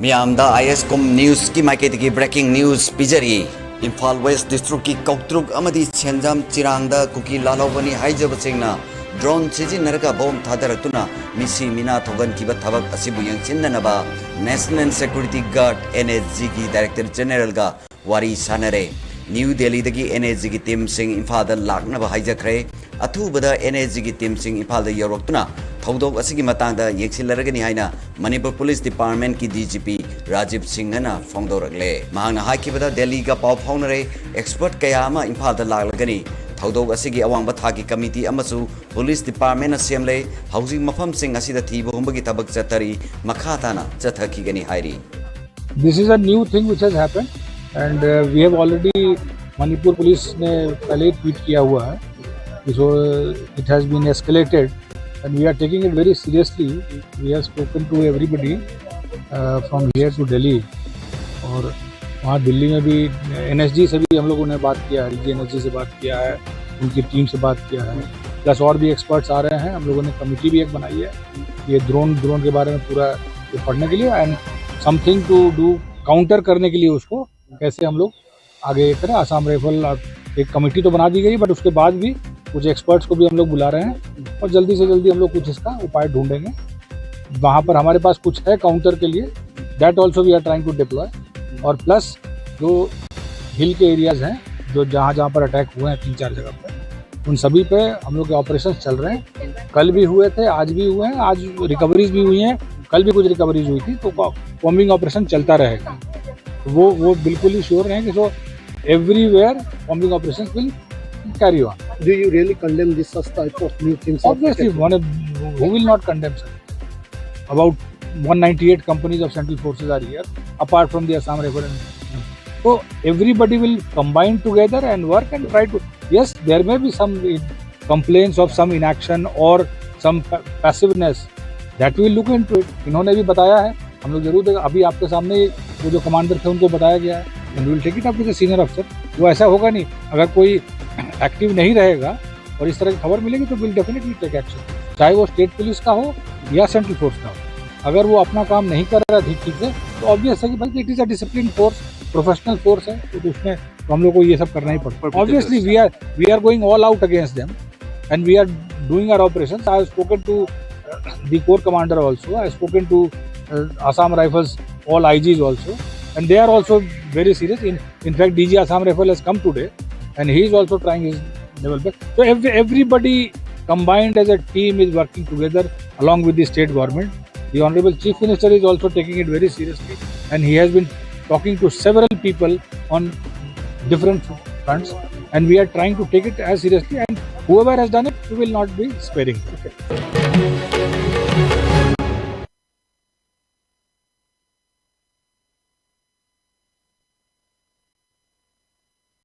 मियामदा ISCOM news की माइकेदगी breaking news पिजरी इम्फाल वेस्ट डिस्ट्रिक्ट की कौत्रुक अमदी सेंजाम चिरांगदा कुकी लालौबनी हाइजबसिंगना ड्रोन सिजिनरगा बोम थादरक्तुना मिसी मिना थोगन की थबक असिबु यंगसिननबा नेशनल सिक्योरिटी गार्ड NSG की डायरेक्टर जनरल का वारी सानरे न्यू दिल्ली दगी NSG की टीम सिंह इम्फाल लाकनबा हाइजखरे अथुबदा NSG की टीम सिंह इम्फाल यौरक्तुना थौदोक असिगी मतांगदा येक्सिलरगनी हाइना मणिपुर पुलिस डिपार्टमेंट की DGP राजीव सिंहना फोंदोरगले महांगना हाइकिबदा दिल्ली का पाव फाउनरे एक्सपर्ट कया अमा इम्फाल लागलगनी थौदोक असिगी अवांग थागी कमिटी अमसु पुलिस डिपार्टमेंट सेमले हौजिंग मफम Singh असिदा Thibaut हुंबगी तबक चतरी मखाताना चथखीगनी हाइरी. This is a new thing which has happened and we have already Manipur police ने पहले ट्वीट किया हुआ है. So it has been escalated and we are taking it very seriously. We have spoken to everybody from here to Delhi और वहाँ दिल्ली में भी NSG से भी हम लोगों ने बात किया है, NSG से बात किया है, उनकी टीम से बात किया है, प्लस और भी एक्सपर्ट्स आ रहे हैं. हम लोगों ने कमेटी भी एक बनाई है ये ड्रोन के बारे में पूरा पढ़ने के लिए and something to do counter करने के लिए उसको कैसे हम लोग आगे करें. आसाम राइफल एक कमेटी तो बना दी गई बट उसके बाद भी कुछ एक्सपर्ट्स को भी हम लोग बुला रहे हैं और जल्दी से जल्दी हम लोग कुछ इसका उपाय ढूंढेंगे. वहाँ पर हमारे पास कुछ है काउंटर के लिए, that also we are trying to deploy. और प्लस जो हिल के एरियाज़ हैं जो जहाँ पर अटैक हुए हैं 3-4 जगह पर, उन सभी पे हम लोग के ऑपरेशन चल रहे हैं. कल भी हुए थे, आज भी हुए हैं, आज रिकवरीज भी हुई हैं, कल भी कुछ रिकवरीज हुई थी. तो कॉम्बिंग ऑपरेशन चलता रहेगा. वो बिल्कुल ही श्योर हैं कि so everywhere combing operation will carry on. Do you really condemn this type of new things? Obviously, who will not condemn, sir? About 198 companies of central forces are here, apart from the Assam Rifle. So everybody will combine together and work and try to. Yes, there may be some complaints of some inaction or some passiveness. That we will look into it. इन्होंने भी बताया है, हम लोग जरूर देगा. अभी आपके सामने वो जो कमांडर थे उनको बताया गया है. And we will take it up with the senior officer. वो ऐसा होगा नहीं, अगर कोई एक्टिव नहीं रहेगा और इस तरह की खबर मिलेगी तो विल डेफिनेटली टेक एक्शन, चाहे वो स्टेट पुलिस का हो या सेंट्रल फोर्स का हो. अगर वो अपना काम नहीं कर रहा ठीक से तो ऑब्वियस है कि भाई it is a discipline force, professional force है, तो उसमें तो हम लोग को ये सब करना ही पड़ता है. Obviously we are going all out against them and we are doing our operations. I have spoken to the core commander also, I have spoken to Assam Rifles all IGs also, and they are also very serious. In fact, DG Assam Rifle has come today and he is also trying his level best. So everybody combined as a team is working together along with the state government. The Honorable Chief Minister is also taking it very seriously and he has been talking to several people on different fronts and we are trying to take it as seriously, and whoever has done it, we will not be sparing. Okay.